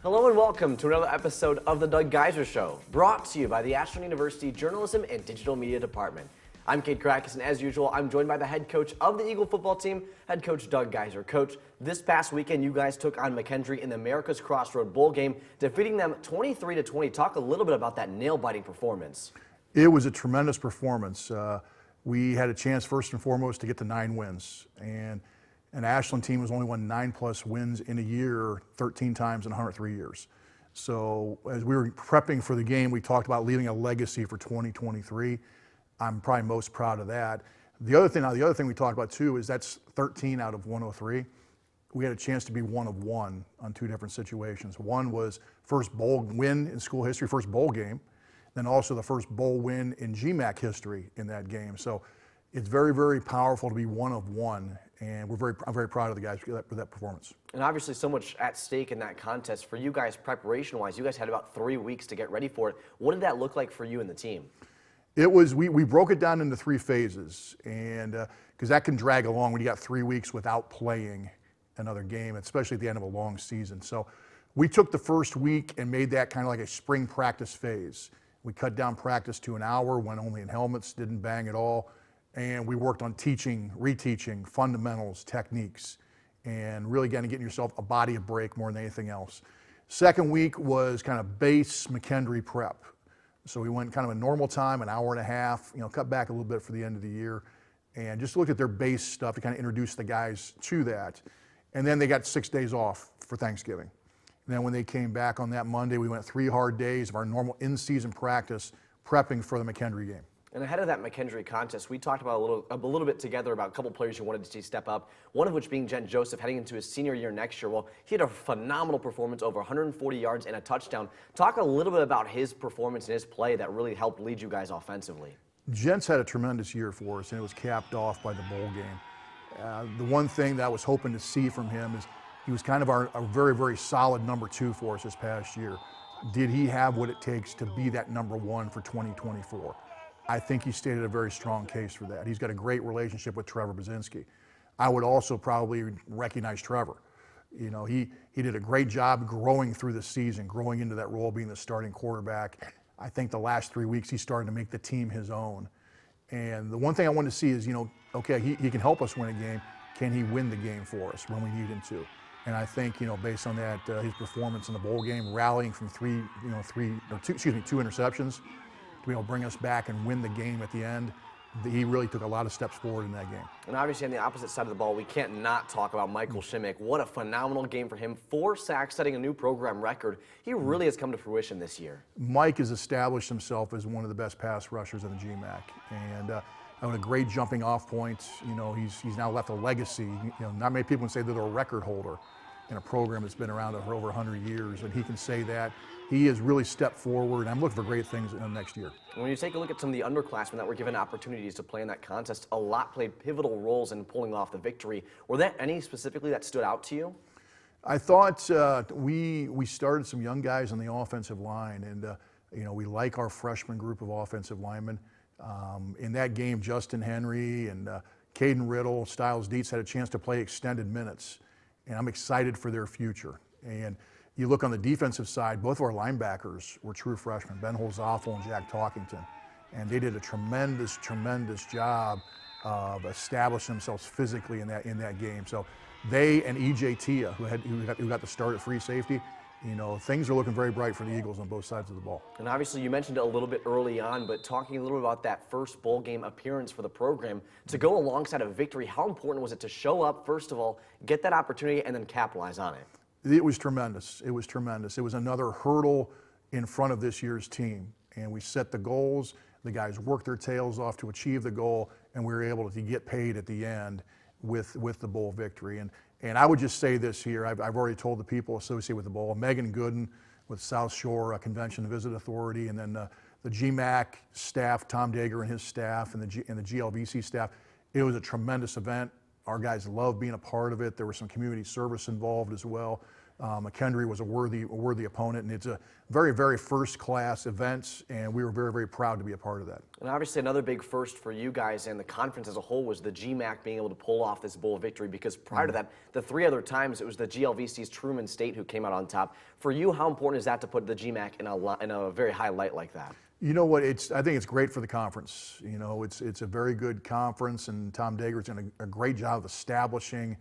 Hello and welcome to another episode of the Doug Geiser Show, brought to you by the Ashland University Journalism and Digital Media Department. I'm Kate Krakis, and as usual, I'm joined by the head coach of the Eagle football team, head coach Doug Geiser. Coach, this past weekend, you guys took on McKendree in the America's Crossroad Bowl game, defeating them 23-20. Talk a little bit about that nail-biting performance. It was a tremendous performance. We had a chance, first and foremost, to get to 9 wins. And an Ashland team has only won 9+ wins in a year 13 times in 103 years. So as we were prepping for the game, we talked about leaving a legacy for 2023. I'm probably most proud of that. The other thing we talked about too is that's 13 out of 103. We had a chance to be one of one on 2 different situations. One was first bowl win in school history, first bowl game, then also the first bowl win in GMAC history in that game. So it's very, very powerful to be one of one, and I'm very proud of the guys for that performance. And obviously so much at stake in that contest. For you guys, preparation-wise, you guys had about 3 weeks to get ready for it. What did that look like for you and the team? It was, we broke it down into 3 phases, and because that can drag along when you got 3 weeks without playing another game, especially at the end of a long season. So we took the first week and made that kind of like a spring practice phase. We cut down practice to an hour, went only in helmets, didn't bang at all, and we worked on teaching, reteaching, fundamentals, techniques, and really getting yourself a body of break more than anything else. Second week was kind of base McKendree prep. So we went kind of a normal time, an hour and a half, cut back a little bit for the end of the year, and just looked at their base stuff to kind of introduce the guys to that. And then they got 6 days off for Thanksgiving. And then when they came back on that Monday, we went 3 hard days of our normal in-season practice prepping for the McKendree game. And ahead of that McKendree contest, we talked about a little bit together about a couple players you wanted to see step up, one of which being Jen Joseph heading into his senior year next year. Well, he had a phenomenal performance, over 140 yards and a touchdown. Talk a little bit about his performance and his play that really helped lead you guys offensively. Jen's had a tremendous year for us, and it was capped off by the bowl game. The one thing that I was hoping to see from him is he was kind of our very, very solid number 2 for us this past year. Did he have what it takes to be that number 1 for 2024? I think he stated a very strong case for that. He's got a great relationship with Trevor Bazinski. I would also probably recognize Trevor. He did a great job growing through the season, growing into that role, being the starting quarterback. I think the last 3 weeks he's starting to make the team his own. And the one thing I want to see is, okay, he can help us win a game. Can he win the game for us when we need him to? And I think, based on that, his performance in the bowl game, rallying from 2 interceptions, to be able to bring us back and win the game at the end, he really took a lot of steps forward in that game. And obviously on the opposite side of the ball, we can't not talk about Michael Shimmick. What a phenomenal game for him. 4 sacks, setting a new program record. He really has come to fruition this year. Mike has established himself as one of the best pass rushers in the GMAC. And had a great jumping off point. He's now left a legacy. Not many people can say they're a record holder in a program that's been around for over 100 years, and he can say that. He has really stepped forward, and I'm looking for great things next year. When you take a look at some of the underclassmen that were given opportunities to play in that contest, a lot played pivotal roles in pulling off the victory. Were there any specifically that stood out to you? I thought we started some young guys on the offensive line, and we like our freshman group of offensive linemen. In that game, Justin Henry and Caden Riddle, Styles Dietz had a chance to play extended minutes, and I'm excited for their future. And you look on the defensive side, both of our linebackers were true freshmen, Ben Holzoffel and Jack Talkington, and they did a tremendous, tremendous job of establishing themselves physically in that game. So they and E.J. Tia, who got the start at free safety, things are looking very bright for the Eagles on both sides of the ball. And obviously you mentioned it a little bit early on, but talking a little bit about that first bowl game appearance for the program, to go alongside a victory, how important was it to show up, first of all, get that opportunity, and then capitalize on it? It was tremendous. It was tremendous. It was another hurdle in front of this year's team. And we set the goals. The guys worked their tails off to achieve the goal, and we were able to get paid at the end with the bowl victory. And I would just say this here. I've already told the people associated with the bowl, Megan Gooden with South Shore Convention and Visit Authority, and then the GMAC staff, Tom Dager and his staff, and the GLVC staff. It was a tremendous event. Our guys loved being a part of it. There was some community service involved as well. McKendree was a worthy opponent, and it's a very, very first-class event, and we were very, very proud to be a part of that. And obviously another big first for you guys and the conference as a whole was the GMAC being able to pull off this bowl victory, because prior to that, the 3 other times it was the GLVC's Truman State who came out on top. For you, how important is that to put the GMAC in a very high light like that? You know what? I think it's great for the conference. You know, it's a very good conference, and Tom Dager's done a great job of establishing,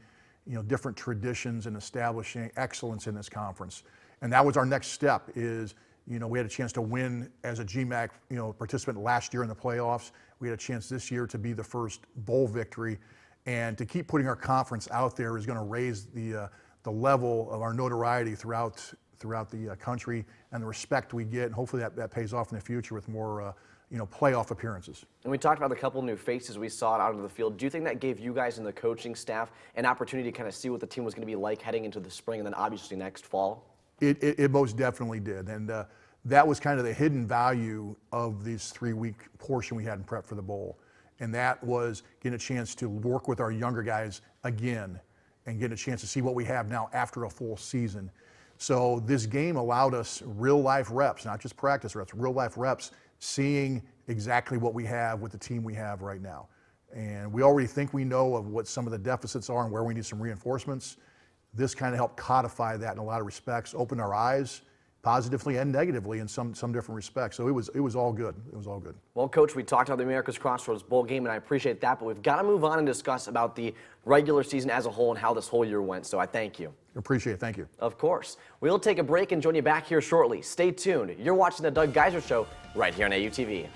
different traditions and establishing excellence in this conference. And that was our next step. We had a chance to win as a GMAC, participant last year in the playoffs. We had a chance this year to be the first bowl victory, and to keep putting our conference out there is going to raise the level of our notoriety throughout the country, and the respect we get, and hopefully that pays off in the future with more playoff appearances. And we talked about the couple new faces we saw out of the field. Do you think that gave you guys and the coaching staff an opportunity to kind of see what the team was going to be like heading into the spring and then obviously next fall? It most definitely did, and that was kind of the hidden value of this 3-week portion we had in prep for the bowl, and that was getting a chance to work with our younger guys again and getting a chance to see what we have now after a full season. So this game allowed us real-life reps, not just practice reps, real-life reps, seeing exactly what we have with the team we have right now. And we already think we know of what some of the deficits are and where we need some reinforcements. This kind of helped codify that in a lot of respects, open our eyes positively and negatively in some different respects. So it was all good. It was all good. Well, Coach, we talked about the America's Crossroads Bowl game, and I appreciate that, but we've got to move on and discuss about the regular season as a whole and how this whole year went. So I thank you. Appreciate it. Thank you. Of course. We'll take a break and join you back here shortly. Stay tuned. You're watching the Doug Geiser Show right here on AUTV.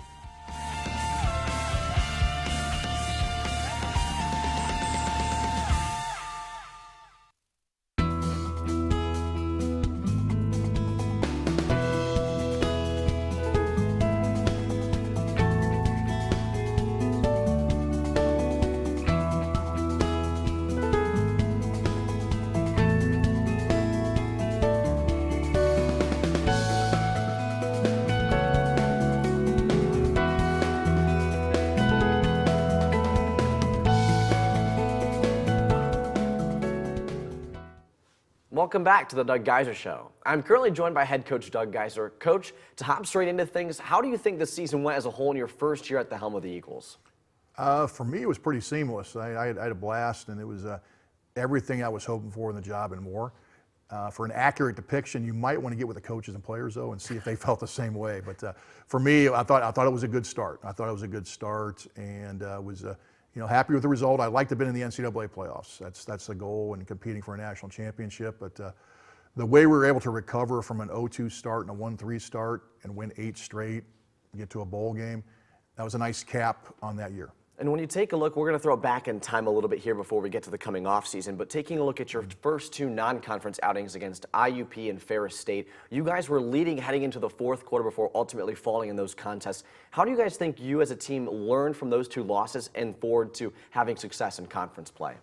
Welcome back to the Doug Geiser Show. I'm currently joined by head coach Doug Geiser. Coach, to hop straight into things, how do you think this season went as a whole in your first year at the helm of the Eagles? For me, it was pretty seamless. I had a blast, and it was everything I was hoping for in the job and more. For an accurate depiction, you might want to get with the coaches and players, though, and see if they felt the same way. But for me, I thought it was a good start. I thought it was a good start, and was happy with the result. I'd like to have been in the NCAA playoffs. That's the goal, and competing for a national championship. But the way we were able to recover from an 0-2 start and a 1-3 start and win 8 straight, get to a bowl game, that was a nice cap on that year. And when you take a look, we're going to throw it back in time a little bit here before we get to the coming off season, but taking a look at your first 2 non-conference outings against IUP and Ferris State, you guys were leading heading into the 4th quarter before ultimately falling in those contests. How do you guys think you as a team learned from those 2 losses and forward to having success in conference play?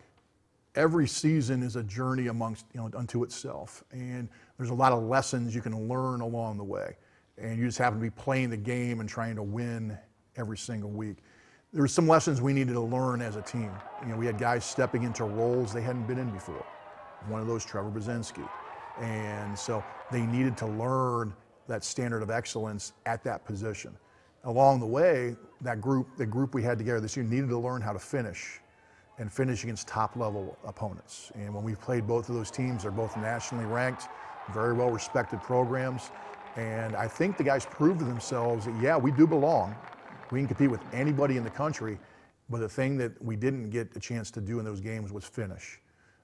Every season is a journey unto itself, and there's a lot of lessons you can learn along the way, and you just happen to be playing the game and trying to win every single week. There were some lessons we needed to learn as a team. We had guys stepping into roles they hadn't been in before. One of those, Trevor Brzezinski. And so they needed to learn that standard of excellence at that position. Along the way, the group we had together this year needed to learn how to finish and finish against top-level opponents. And when we played both of those teams, they're both nationally ranked, very well-respected programs. And I think the guys proved to themselves that, yeah, we do belong. We can compete with anybody in the country, but the thing that we didn't get a chance to do in those games was finish.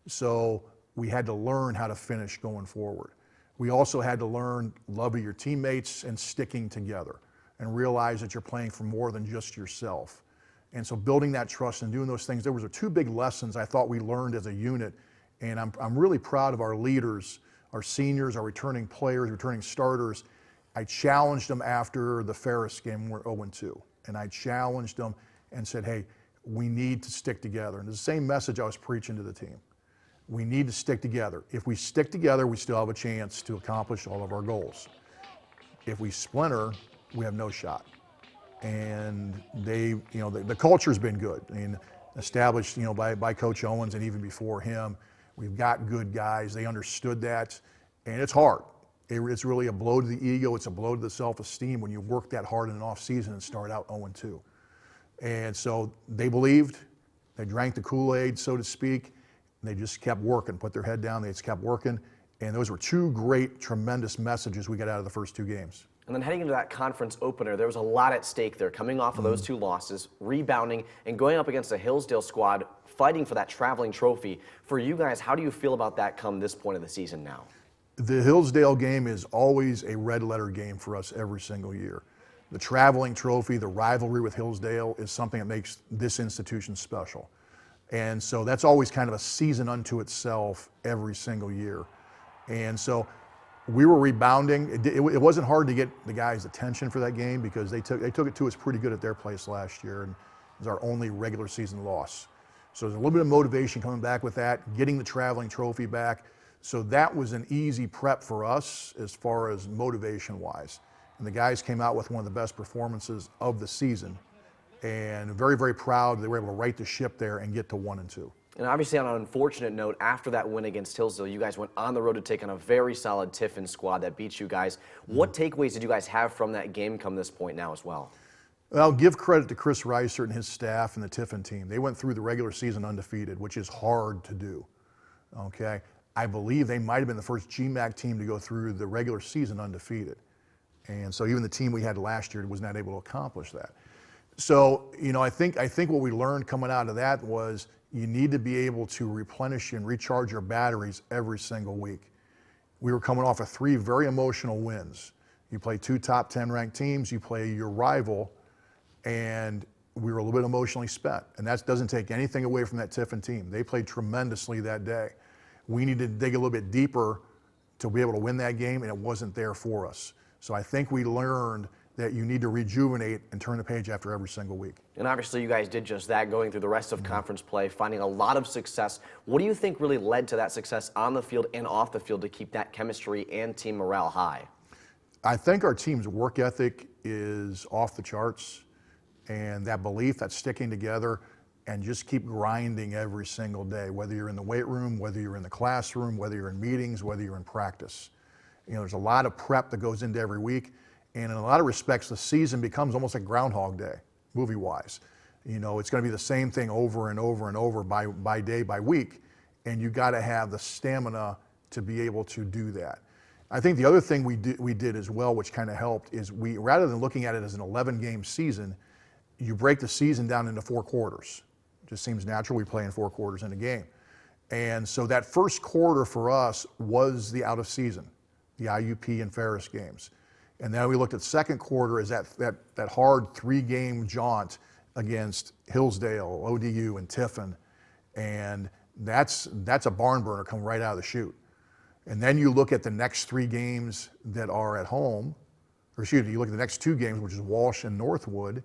So we had to learn how to finish going forward. We also had to learn love of your teammates and sticking together and realize that you're playing for more than just yourself. And so building that trust and doing those things, there was 2 big lessons I thought we learned as a unit, and I'm really proud of our leaders, our seniors, our returning players, returning starters. I challenged them after the Ferris game, we're 0-2. And I challenged them and said, hey, we need to stick together. And it's the same message I was preaching to the team. We need to stick together. If we stick together, we still have a chance to accomplish all of our goals. If we splinter, we have no shot. And the culture's been good. I mean, established, by Coach Owens and even before him. We've got good guys. They understood that, and it's hard. It's really a blow to the ego. It's a blow to the self-esteem when you work that hard in an off season and start out 0-2. And so they believed, they drank the Kool-Aid, so to speak, and they just kept working, put their head down, they just kept working. And those were two great, tremendous messages we got out of the first two games. And then heading into that conference opener, there was a lot at stake there, coming off of those two losses, rebounding, and going up against a Hillsdale squad, fighting for that traveling trophy. For you guys, how do you feel about that come this point of the season now? The Hillsdale game is always a red letter game for us every single year. The traveling trophy, the rivalry with Hillsdale is something that makes this institution special. And so that's always kind of a season unto itself every single year. And so we were rebounding. It wasn't hard to get the guys' attention for that game because they took it to us pretty good at their place last year, and it was our only regular season loss. So there's a little bit of motivation coming back with that, getting the traveling trophy back. So that was an easy prep for us as far as motivation-wise. And the guys came out with one of the best performances of the season, and very, very proud they were able to right the ship there and get to 1-2. And obviously, on an unfortunate note, after that win against Hillsdale, you guys went on the road to take on a very solid Tiffin squad that beat you guys. What takeaways did you guys have from that game come this point now as well? Well, give credit to Chris Reiser and his staff and the Tiffin team. They went through the regular season undefeated, which is hard to do, okay? I believe they might have been the first GMAC team to go through the regular season undefeated. And so even the team we had last year was not able to accomplish that. So, you know, I think what we learned coming out of that was you need to be able to replenish and recharge your batteries every single week. We were coming off of 3 very emotional wins. You play 2 top 10 ranked teams, you play your rival, and we were a little bit emotionally spent. And that doesn't take anything away from that Tiffin team. They played tremendously that day. We needed to dig a little bit deeper to be able to win that game, and it wasn't there for us. So I think we learned that you need to rejuvenate and turn the page after every single week. And obviously you guys did just that, going through the rest of conference play, finding a lot of success. What do you think really led to that success on the field and off the field to keep that chemistry and team morale high? I think our team's work ethic is off the charts, and that belief, that sticking together and just keep grinding every single day, whether you're in the weight room, whether you're in the classroom, whether you're in meetings, whether you're in practice. You know, there's a lot of prep that goes into every week. And in a lot of respects, the season becomes almost like Groundhog Day, movie-wise. You know, it's going to be the same thing over and over and over by day, by week, and you got to have the stamina to be able to do that. I think the other thing we did as well, which kind of helped, is we, rather than looking at it as an 11-game season, you break the season down into 4 quarters. It just seems natural. We play in 4 quarters in a game. And so that first quarter for us was the out of season, the IUP and Ferris games. And then we looked at second quarter as that hard 3-game jaunt against Hillsdale, ODU, and Tiffin. And that's a barn burner coming right out of the chute. And then you look at the next 3 games that are at home, or excuse me, you look at the next 2 games, which is Walsh and Northwood,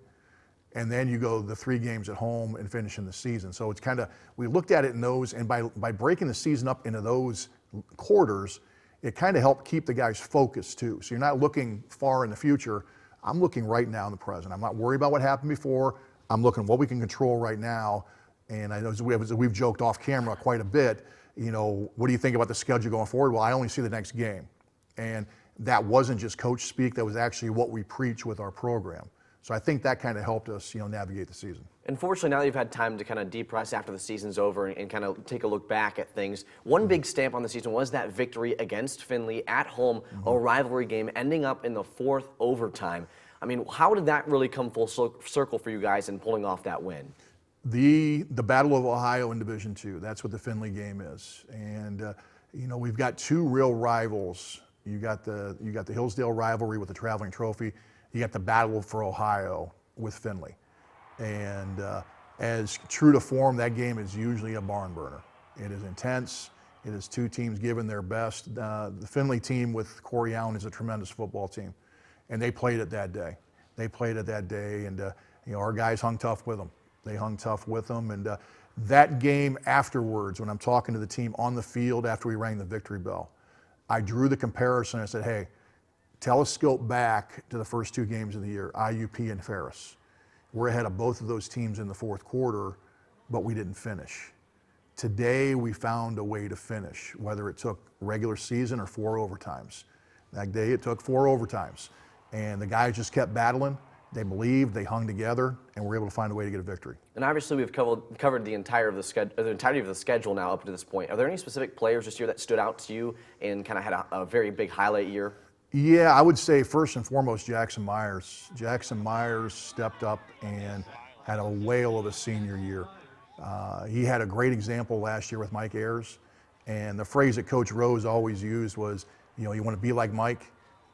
and then you go the 3 games at home and finish in the season. So it's kind of, we looked at it in those, and by breaking the season up into those quarters, it kind of helped keep the guys focused too. So you're not looking far in the future. I'm looking right now in the present. I'm not worried about what happened before. I'm looking at what we can control right now. And I know we've joked off camera quite a bit, you know, what do you think about the schedule going forward? Well, I only see the next game. And that wasn't just coach speak, that was actually what we preach with our program. So I think that kind of helped us, you know, navigate the season. Unfortunately, now that you've had time to kind of depress after the season's over and kind of take a look back at things, one big stamp on the season was that victory against Findlay at home, a rivalry game ending up in the 4th overtime. I mean, how did that really come full circle for you guys in pulling off that win? The Battle of Ohio in Division II, that's what the Findlay game is. And, you know, we've got 2 real rivals. You got the Hillsdale rivalry with the traveling trophy. You got the Battle for Ohio with Findlay. And as true to form, that game is usually a barn burner. It is intense. It is 2 teams giving their best. The Findlay team with Corey Allen is a tremendous football team, and they played it that day. And you know, our guys hung tough with them. They hung tough with them, and that game afterwards, when I'm talking to the team on the field after we rang the victory bell, I drew the comparison. I said, hey, telescope back to the first 2 games of the year, IUP and Ferris. We're ahead of both of those teams in the 4th quarter, but we didn't finish. today we found a way to finish, whether it took regular season or 4 overtimes. That day it took 4 overtimes. And the guys just kept battling. They believed, they hung together, and were able to find a way to get a victory. And obviously we've covered the entirety of the schedule now up to this point. Are there any specific players this year that stood out to you and kind of had a very big highlight year? Yeah, I would say first and foremost Jackson Myers. Jackson Myers stepped up and had a whale of a senior year. He had a great example last year with Mike Ayers, and the phrase that Coach Rose always used was, you want to be like Mike,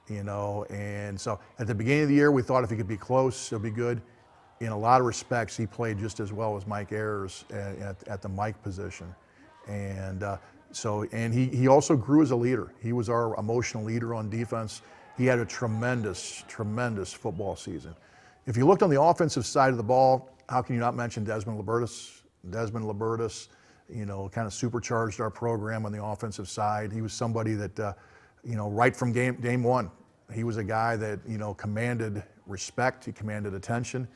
and so at the beginning of the year we thought if he could be close, he'll be good. In a lot of respects, he played just as well as Mike Ayers at the Mike position, and he also grew as a leader. He was our emotional leader on defense. He had a tremendous football season. If you looked on the offensive side of the ball, how can you not mention Desmond Libertus? Desmond Libertus, kind of supercharged our program on the offensive side. He was somebody that, right from game one, he was a guy that, commanded respect, he commanded attention,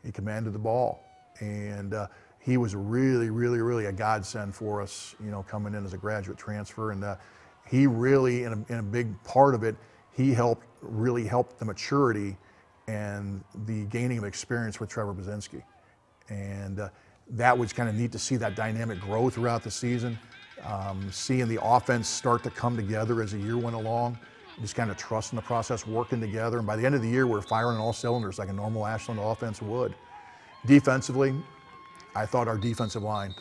he commanded the ball. And he was really a godsend for us, coming in as a graduate transfer. And he really, in a big part of it, he really helped the maturity and the gaining of experience with Trevor Brzezinski. And that was kind of neat to see that dynamic grow throughout the season, seeing the offense start to come together as the year went along, just kind of trusting the process, working together. And by the end of the year, we're firing on all cylinders like a normal Ashland offense would. Defensively, I thought our defensive line,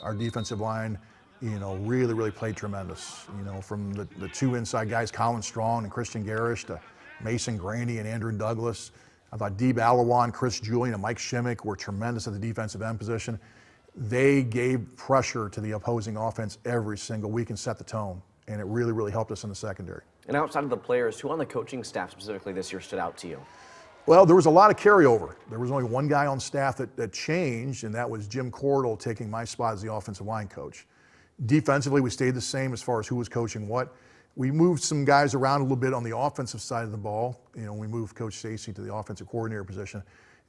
really played tremendous. From the 2 inside guys, Colin Strong and Christian Garish, to Mason Graney and Andrew Douglas. I thought Deeb Alawan, Chris Julian, and Mike Shimmick were tremendous at the defensive end position. They gave pressure to the opposing offense every single week and set the tone, and it really helped us in the secondary. And outside of the players, who on the coaching staff specifically this year stood out to you? Well, there was a lot of carryover. There was only one guy on staff that changed, and that was Jim Cordell taking my spot as the offensive line coach. Defensively, we stayed the same as far as who was coaching what. We moved some guys around a little bit on the offensive side of the ball. We moved Coach Stacy to the offensive coordinator position.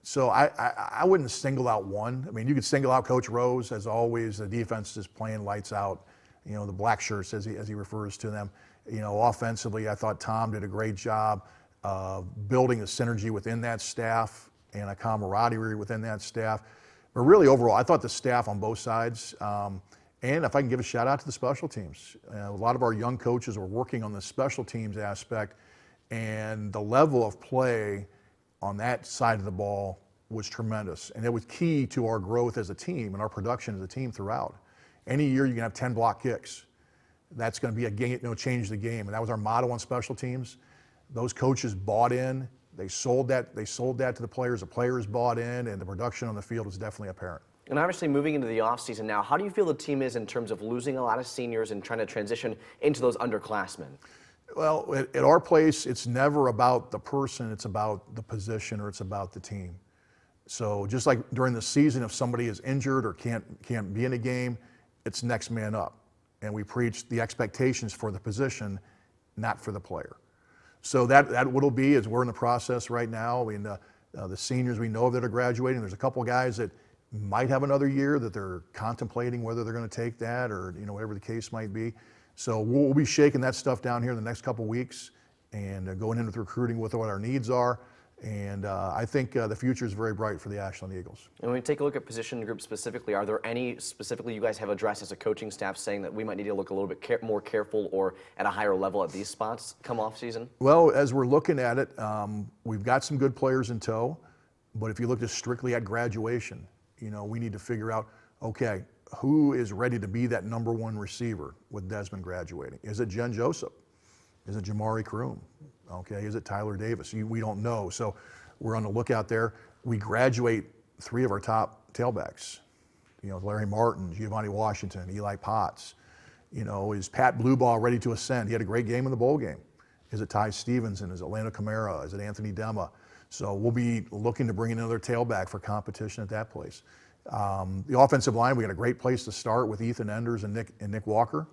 So I wouldn't single out one. I mean, you could single out Coach Rose, as always. The defense is playing lights out. The black shirts, as he refers to them. Offensively, I thought Tom did a great job building the synergy within that staff and a camaraderie within that staff. But really, overall, I thought the staff on both sides, and if I can give a shout out to the special teams. A lot of our young coaches were working on the special teams aspect, and the level of play on that side of the ball was tremendous. And it was key to our growth as a team and our production as a team throughout. Any year you can have 10 block kicks. That's going to be a game, change the game. And that was our motto on special teams. Those coaches bought in. They sold that to the players. The players bought in, and the production on the field was definitely apparent. And obviously moving into the offseason now, how do you feel the team is in terms of losing a lot of seniors and trying to transition into those underclassmen? Well, at our place, it's never about the person, it's about the position, or it's about the team. So just like during the season, if somebody is injured or can't be in a game, it's next man up. And we preach the expectations for the position, not for the player. So that what it'll be is we're in the process right now. I mean, the seniors we know that are graduating, there's a couple of guys that might have another year that they're contemplating whether they're going to take that, or whatever the case might be. So we'll be shaking that stuff down here in the next couple of weeks and going into recruiting with what our needs are. And I think the future is very bright for the Ashland Eagles. And when we take a look at position groups specifically, are there any specifically you guys have addressed as a coaching staff saying that we might need to look a little bit more careful or at a higher level at these spots come off season? Well, as we're looking at it, we've got some good players in tow. But if you look just strictly at graduation, we need to figure out, okay, who is ready to be that number one receiver with Desmond graduating? Is it Jen Joseph? Is it Jamari Kroom? Okay, is it Tyler Davis? We don't know. So we're on the lookout there. We graduate 3 of our top tailbacks. Larry Martin, Giovanni Washington, Eli Potts. Is Pat Blueball ready to ascend? He had a great game in the bowl game. Is it Ty Stevenson? Is it Lando Camara? Is it Anthony Dema? So we'll be looking to bring in another tailback for competition at that place. The offensive line, we got a great place to start with Ethan Enders and Nick Walker.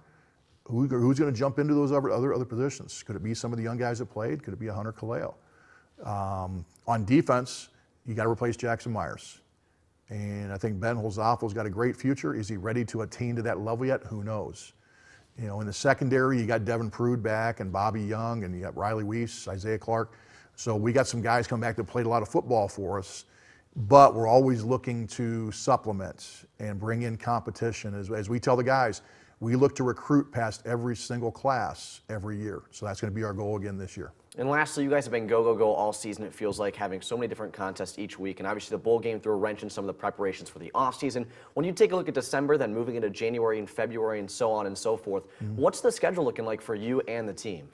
Who's going to jump into those other positions? Could it be some of the young guys that played? Could it be a Hunter Kaleo? On defense, you got to replace Jackson Myers. And I think Ben Holzapfel's got a great future. Is he ready to attain to that level yet? Who knows? You know, in the secondary, you got Devin Prude back and Bobby Young, and you got Riley Weiss, Isaiah Clark. So we got some guys coming back that played a lot of football for us, but we're always looking to supplement and bring in competition. As we tell the guys, we look to recruit past every single class every year. So that's going to be our goal again this year. And lastly, you guys have been go, go, go all season. It feels like having so many different contests each week. And obviously the bowl game threw a wrench in some of the preparations for the offseason. When you take a look at December, then moving into January and February and so on and so forth, what's the schedule looking like for you and the team?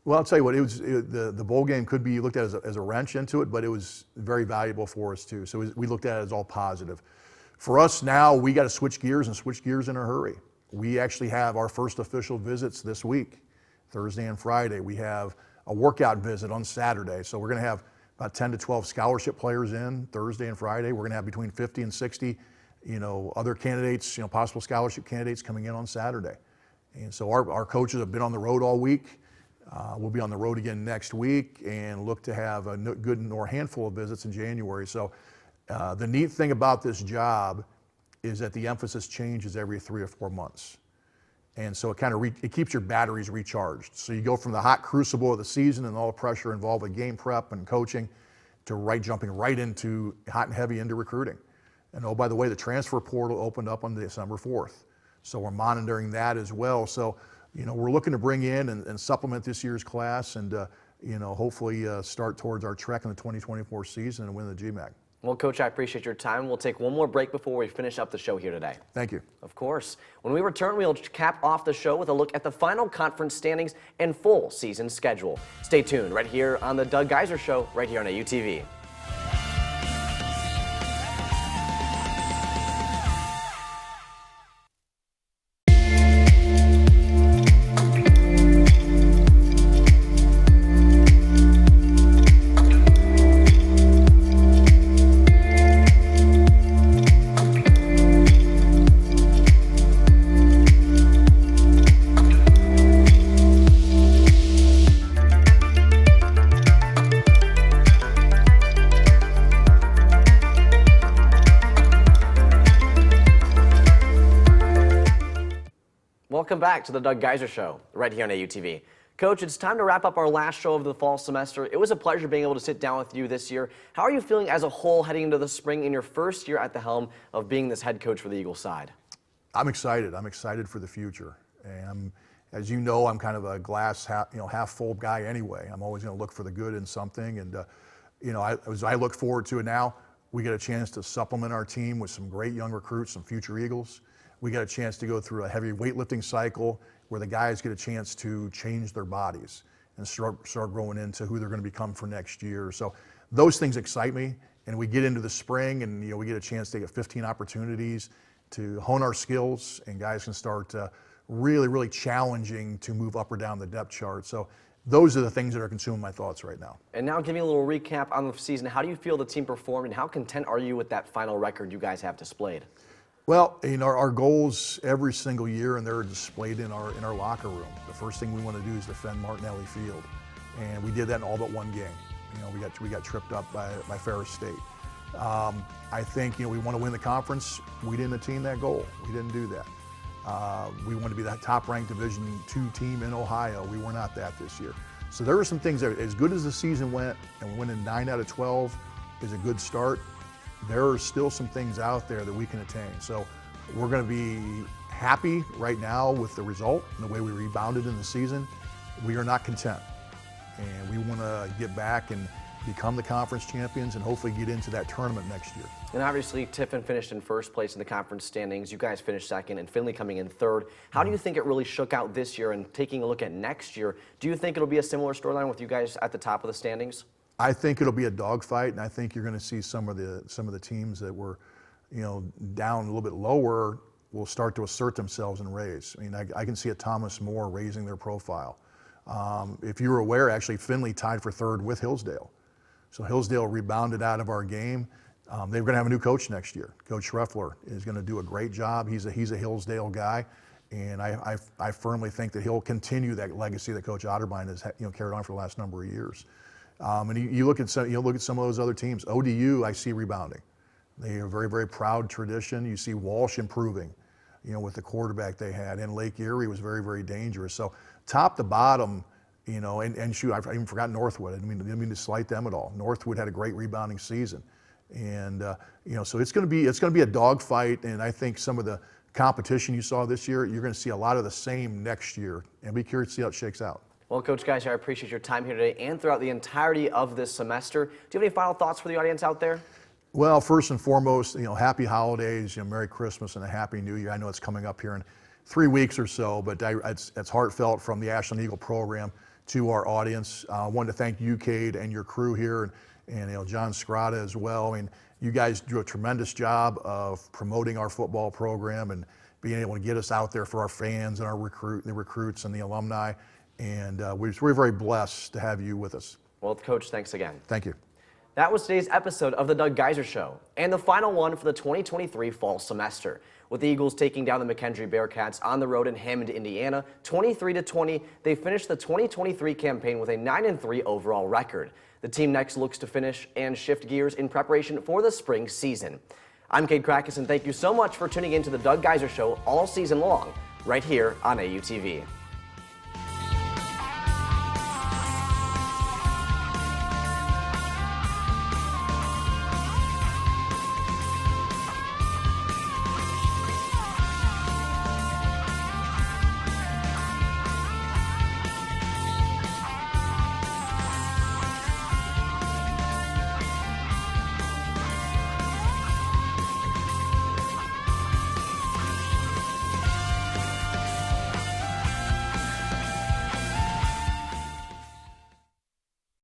Well, I'll tell you what, the bowl game could be looked at as a wrench into it, but it was very valuable for us too. So we looked at it as all positive. For us now, we got to switch gears in a hurry. We actually have our first official visits this week, Thursday and Friday. We have a workout visit on Saturday. So we're going to have about 10 to 12 scholarship players in Thursday and Friday. We're going to have between 50 and 60, other candidates, possible scholarship candidates coming in on Saturday. And so our coaches have been on the road all week. We'll be on the road again next week and look to have a good or handful of visits in January. So the neat thing about this job is that the emphasis changes every 3 or 4 months. And so it keeps your batteries recharged. So you go from the hot crucible of the season and all the pressure involved with game prep and coaching to jumping right into hot and heavy into recruiting. And oh, by the way, the transfer portal opened up on December 4th. So we're monitoring that as well. So, we're looking to bring in and supplement this year's class and, hopefully start towards our trek in the 2024 season and win the GMAC. Well, Coach, I appreciate your time. We'll take one more break before we finish up the show here today. Thank you. Of course. When we return, we'll cap off the show with a look at the final conference standings and full season schedule. Stay tuned right here on the Doug Geiser Show, right here on AUTV. Welcome back to the Doug Geiser Show, right here on AUTV. Coach, it's time to wrap up our last show of the fall semester. It was a pleasure being able to sit down with you this year. How are you feeling as a whole heading into the spring in your first year at the helm of being this head coach for the Eagles side? I'm excited. I'm excited for the future. And as you know, I'm kind of a glass half full guy anyway. I'm always going to look for the good in something. And, as I look forward to it now, we get a chance to supplement our team with some great young recruits, some future Eagles. We got a chance to go through a heavy weightlifting cycle where the guys get a chance to change their bodies and start growing into who they're going to become for next year. So those things excite me. And we get into the spring and we get a chance to get 15 opportunities to hone our skills, and guys can start really, really challenging to move up or down the depth chart. So those are the things that are consuming my thoughts right now. And now give me a little recap on the season. How do you feel the team performed, and how content are you with that final record you guys have displayed? Well, our goals every single year, and they're displayed in our locker room. The first thing we want to do is defend Martinelli Field, and we did that in all but one game. We got tripped up by Ferris State. I think we want to win the conference. We didn't attain that goal. We didn't do that. We want to be that top-ranked Division II team in Ohio. We were not that this year. So there were some things that, as good as the season went, and winning 9 out of 12 is a good start. There are still some things out there that we can attain. So we're going to be happy right now with the result and the way we rebounded in the season. We are not content, and we want to get back and become the conference champions and hopefully get into that tournament next year. And obviously Tiffin finished in first place in the conference standings. You guys finished second, and Finley coming in third. How do you think it really shook out this year? And taking a look at next year, do you think it'll be a similar storyline with you guys at the top of the standings? I think it'll be a dogfight, and I think you're going to see some of the teams that were, down a little bit lower will start to assert themselves and raise. I mean, I can see a Thomas More raising their profile. If you were aware, actually Finley tied for third with Hillsdale. So Hillsdale rebounded out of our game. They're going to have a new coach next year. Coach Schreffler is going to do a great job. He's a Hillsdale guy, and I firmly think that he'll continue that legacy that Coach Otterbein has carried on for the last number of years. And you look at some of those other teams. ODU, I see rebounding. They are a very, very proud tradition. You see Walsh improving, with the quarterback they had, and Lake Erie was very, very dangerous. So top to bottom, and shoot, I even forgot Northwood. I didn't mean to slight them at all. Northwood had a great rebounding season, and so it's going to be a dogfight. And I think some of the competition you saw this year, you're going to see a lot of the same next year, and be curious to see how it shakes out. Well, Coach Geiser, I appreciate your time here today and throughout the entirety of this semester. Do you have any final thoughts for the audience out there? Well, first and foremost, happy holidays, Merry Christmas and a Happy New Year. I know it's coming up here in 3 weeks or so, but it's heartfelt from the Ashland Eagle program to our audience. I wanted to thank you, Cade, and your crew here, and John Scrata as well. I mean, you guys do a tremendous job of promoting our football program and being able to get us out there for our fans and the recruits and the alumni. And we're very blessed to have you with us. Well, Coach, thanks again. Thank you. That was today's episode of the Doug Geiser Show, and the final one for the 2023 fall semester. With the Eagles taking down the McKendree Bearcats on the road in Hammond, Indiana, 23-20, they finished the 2023 campaign with a 9-3 overall record. The team next looks to finish and shift gears in preparation for the spring season. I'm Cade Krakus, and thank you so much for tuning in to the Doug Geiser Show all season long, right here on AUTV.